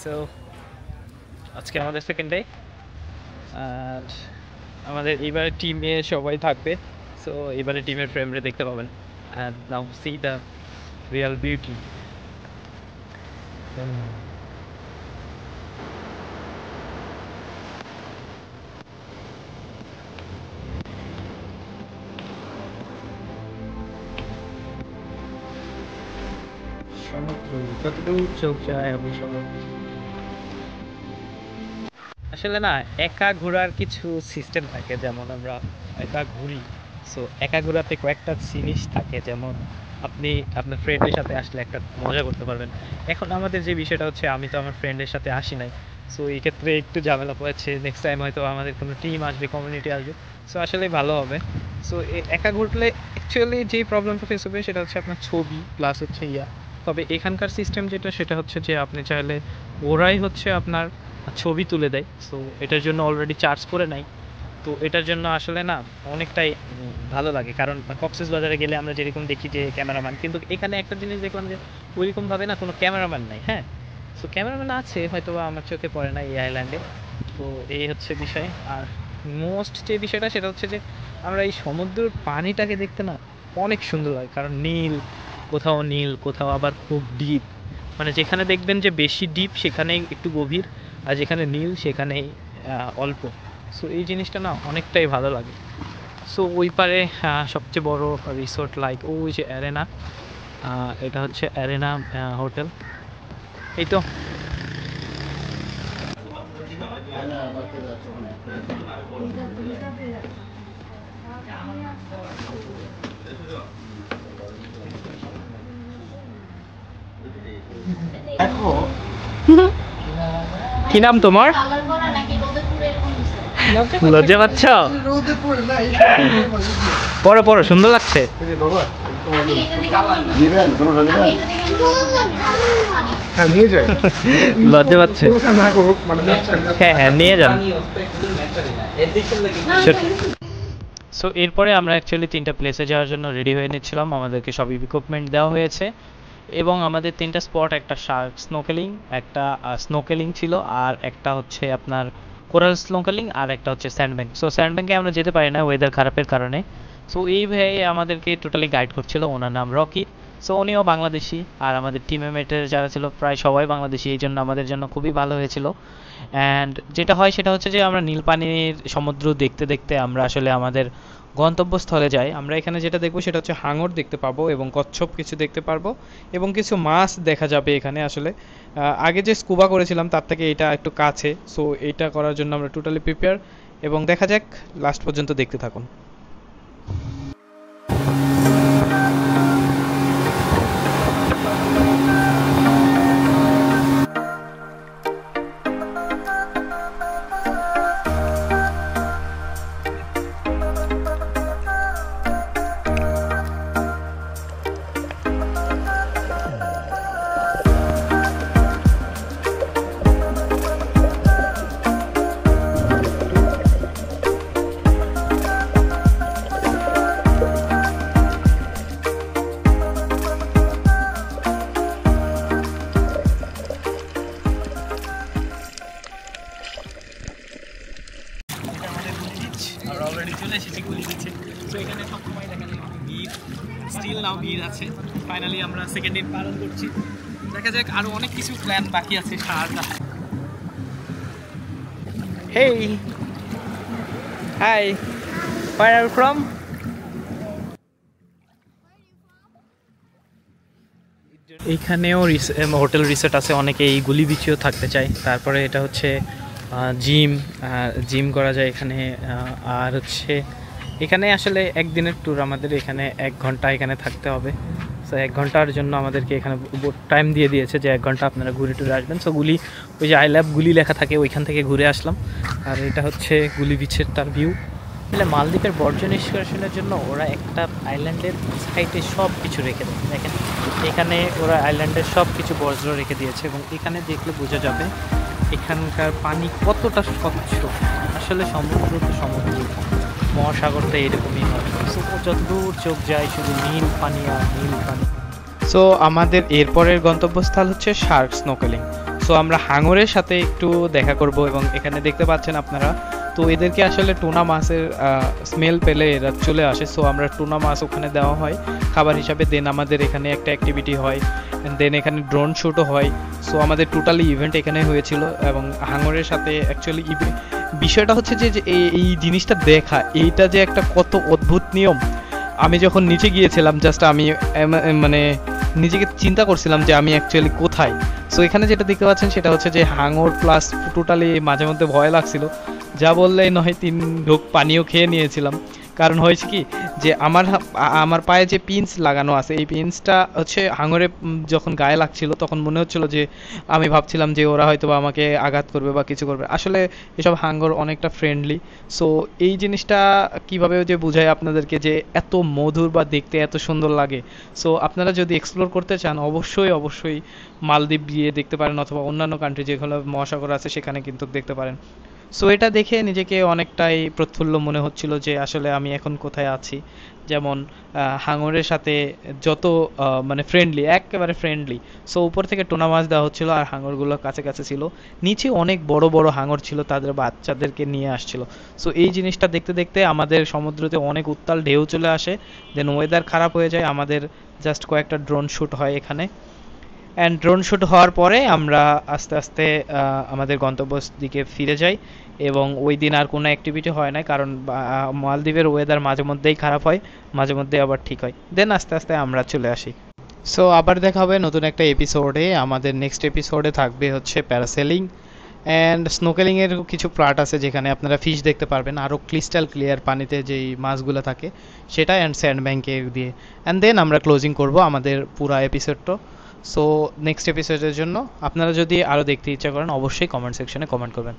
So আজকে আমাদের second day আর আমাদের এবারে টিমে সবাই থাকবে। সো এবারে টিমের ফ্রেমরে দেখতে পাবেন। And now C the real beauty. আসলে না, একা ঘোরার কিছু সিস্টেম থাকে, যেমন আমরা একা ঘুরি। সো একা ঘোরাতে কয়েকটা জিনিস থাকে, যেমন আপনি আপনার ফ্রেন্ডের সাথে আসলে একটা মজা করতে পারবেন। এখন আমাদের যে বিষয়টা হচ্ছে, আমি তো আমার ফ্রেন্ডের সাথে আসি নাই। সো এই ক্ষেত্রে একটু ঝামেলা পড়েছে। নেক্সট টাইম হয়তো আমাদের কোনো টিম আসবে, কমিউনিটি আসবে। সো আসলেই ভালো হবে। সো একা ঘুরলে অ্যাকচুয়ালি যেই প্রবলেমটা ফেস হবে সেটা হচ্ছে আপনার ছবি প্লাস হচ্ছে তবে এখানকার সিস্টেম যেটা, সেটা হচ্ছে যে আপনি চাইলে ওরাই হচ্ছে আপনার ছবি তুলে দেয়। সো এটার জন্য অলরেডি চার্জ করে নাই। তো এটার জন্য আসলে না অনেকটাই ভালো লাগে, কারণ কক্সবাজারে গেলে আমরা যেরকম দেখি যে ক্যামেরাম্যান, কিন্তু এখানে একটা জিনিস দেখলাম যে ওইরকমভাবে না কোনো ক্যামেরাম্যান নাই। হ্যাঁ, সো ক্যামেরাম্যান আছে হয়তো আমার চোখে পড়ে না এই আইল্যান্ডে। তো এই হচ্ছে বিষয়। আর মোস্ট যে বিষয়টা সেটা হচ্ছে যে আমরা এই সমুদ্রের পানিটাকে দেখতে না অনেক সুন্দর লাগে, কারণ নীল কোথাও আবার খুব ডিপ। মানে যেখানে দেখবেন যে বেশি ডিপ সেখানেই একটু গভীর, আর যেখানে নীল সেখানেই অল্প। সো এই জিনিসটা না অনেকটাই ভালো লাগে। সো ওই পারে সবচেয়ে বড় রিসোর্ট লাইক ওই যে অ্যারেনা, এটা হচ্ছে অ্যারেনা হোটেল। এই তো কি নাম তোমার? লজ্জা পাচ্ছ? পড়ো পড়ো, সুন্দর লাগছে। লজ্জা পাচ্ছে? হ্যাঁ হ্যাঁ, নিয়ে যান। সো এরপরে আমরা অ্যাকচুয়ালি 3টা প্লেসে যাওয়ার জন্য রেডি হয়ে নিচ্ছিলাম। আমাদেরকে সব ইকুইপমেন্ট দেওয়া হয়েছে এবং আমাদের 3টা স্পট, একটা শার্ক স্নোকেলিং, একটা স্নোকেলিং ছিল, আর একটা হচ্ছে আপনার কোরাল স্নোকেলিং, আর একটা হচ্ছে স্যান্ডব্যাংক। সো স্যান্ডব্যাংকে আমরা যেতে পারি না ওয়েদার খারাপের কারণে। সো এই ভাই আমাদেরকে টোটালি গাইড করছিল, ওনার নাম রকি। সো উনিও বাংলাদেশি, আর আমাদের টিমমেটের যারা ছিল প্রায় সবাই বাংলাদেশি, এই জন্য আমাদের জন্য খুবই ভালো হয়েছিল। অ্যান্ড যেটা হয় সেটা হচ্ছে যে আমরা নীল পানির সমুদ্র দেখতে দেখতে আমরা আসলে আমাদের গন্তব্যস্থলে যাই। আমরা এখানে যেটা দেখবো সেটা হচ্ছে হাঙর দেখতে পাবো এবং কচ্ছপ কিছু দেখতে পারবো এবং কিছু মাছ দেখা যাবে এখানে। আসলে আগে যে স্কুবা করেছিলাম তার থেকে এটা একটু কাছে। সো এইটা করার জন্য আমরা টোটালি প্রিপেয়ার, এবং দেখা যাক, লাস্ট পর্যন্ত দেখতে থাকুন। আমরা অলরেডি চলে এসেছি গুলি বিচে। তো এখানে সবসময় দেখা যায় ভিড়, স্টিল নাও ভিড় আছে। ফাইনালি আমরা সেকেন্ড দিন পালন করছি। দেখা যাক, আরও অনেক কিছু প্ল্যান বাকি আছে সারাটা। Hey, hi, where are you from? এইখানেও হোটেল রিসোর্ট আছে, অনেকে এই গুলি বিচেও থাকতে চায়। তারপরে এটা হচ্ছে জিম করা যায় এখানে। আর হচ্ছে এখানে আসলে একদিনের ট্যুর, আমাদের এখানে 1 ঘন্টা এখানে থাকতে হবে। সো 1 ঘন্টার জন্য আমাদেরকে এখানে টাইম দিয়ে দিয়েছে যে 1 ঘন্টা আপনারা ঘুরে টুরে আসবেন। সো গুলি, ওই যে আই লাভ গুলি লেখা থাকে, ওইখান থেকে ঘুরে আসলাম। আর এটা হচ্ছে গুলি বিচের তার ভিউ। মালদ্বীপের বর্জ্য নিষ্কাশনের জন্য ওরা একটা আইল্যান্ডের সাইডে সব কিছু রেখে দেয়। দেখেন এখানে ওরা আইল্যান্ডের সব কিছু বর্জ্য রেখে দিয়েছে, এবং এখানে দেখলে বোঝা যাবে এখানকার পানি কতটা স্বচ্ছ। আসলে সমুদ্র তো সমুদ্র, মহাসাগরটা এরকমই হয়। যতদূর চোখ যায় শুধু নীল পানি আর নীল পানি। সো আমাদের এরপরের গন্তব্যস্থল হচ্ছে শার্ক স্নোকেলিং। সো আমরা হাঙরের সাথে একটু দেখা করব এবং এখানে দেখতে পাচ্ছেন আপনারা, তো এদেরকে আসলে টুনা মাছের স্মেল পেলে এরা চলে আসে। সো আমরা টুনা মাছ ওখানে দেওয়া হয় খাবার হিসাবে। দেন আমাদের এখানে একটা অ্যাক্টিভিটি হয়, দেন এখানে ড্রোন শ্যুটও হয়। সো আমাদের টোটালি ইভেন্ট এখানে হয়েছিল এবং হাঙরের সাথে অ্যাকচুয়ালি বিষয়টা হচ্ছে যে এই জিনিসটা দেখা, এইটা যে একটা কত অদ্ভুত নিয়ম। আমি যখন নিচে গিয়েছিলাম জাস্ট আমি মানে নিজেকে চিন্তা করছিলাম যে আমি অ্যাকচুয়ালি কোথায়। সো এখানে যেটা দেখতে পাচ্ছেন সেটা হচ্ছে যে হাঙর প্লাস টোটালি মাঝে মধ্যে ভয় লাগছিল, যা বললে নয় 3 ঢোক পানিও খেয়ে নিয়েছিলাম। কারণ হয়েছে কি যে আমার পায়ে যে পিন্স লাগানো আছে, এই পিন্সটা হচ্ছে হাঙরে যখন গায়ে লাগছিল তখন মনে হচ্ছিল যে আমি ভাবছিলাম যে ওরা হয়তো বা আমাকে আঘাত করবে বা কিছু করবে। আসলে এসব হাঙর অনেকটা ফ্রেন্ডলি। সো এই জিনিসটা কিভাবে যে বুঝায় আপনাদেরকে যে এত মধুর বা দেখতে এত সুন্দর লাগে। সো আপনারা যদি এক্সপ্লোর করতে চান অবশ্যই অবশ্যই মালদ্বীপ গিয়ে দেখতে পারেন, অথবা অন্যান্য কান্ট্রি যেগুলো মহাসাগর আছে সেখানে কিন্তু দেখতে পারেন। সো এটা দেখে নিজেকে অনেকটাই প্রফুল্ল মনে হচ্ছিল যে আসলে আমি এখন কোথায় আছি। যেমন হাঙরের সাথে যত মানে ফ্রেন্ডলি, একেবারে ফ্রেন্ডলি। সো উপর থেকে টুনা মাছ দেওয়া হচ্ছিল আর হাঙরগুলো কাছে কাছে ছিল। নিচে অনেক বড় বড় হাঙর ছিল, তাদের বাচ্চাদেরকে নিয়ে আসছিল। সো এই জিনিসটা দেখতে দেখতে আমাদের সমুদ্রতে অনেক উত্তাল ঢেউ চলে আসে, দেন ওয়েদার খারাপ হয়ে যায়। আমাদের জাস্ট কয়েকটা ড্রোন শ্যুট হয় এখানে, অ্যান্ড ড্রোন শ্যুট হওয়ার পরে আমরা আস্তে আস্তে আমাদের গন্তব্য দিকে ফিরে যাই। এবং ওই দিন আর কোনো অ্যাক্টিভিটি হয় না, কারণ মালদ্বীপের ওয়েদার মাঝে মধ্যেই খারাপ হয়, মাঝে মধ্যেই আবার ঠিক হয়। দেন আস্তে আস্তে আমরা চলে আসি। সো আবার দেখা হবে নতুন একটা এপিসোডে। আমাদের নেক্সট এপিসোডে থাকবে হচ্ছে প্যারাসেলিং অ্যান্ড স্নোকেলিংয়ের কিছু পার্ট আছে যেখানে আপনারা ফিশ দেখতে পারবেন, আরও ক্রিস্টাল ক্লিয়ার পানিতে যেই মাছগুলো থাকে সেটা, অ্যান্ড স্যান্ড ব্যাঙ্কে দিয়ে। অ্যান্ড দেন আমরা ক্লোজিং করব আমাদের পুরা এপিসোডটা। সো নেক্সট এপিসোডের জন্য আপনারা যদি আরও দেখতে ইচ্ছা করেন অবশ্যই কমেন্ট সেকশনে কমেন্ট করবেন।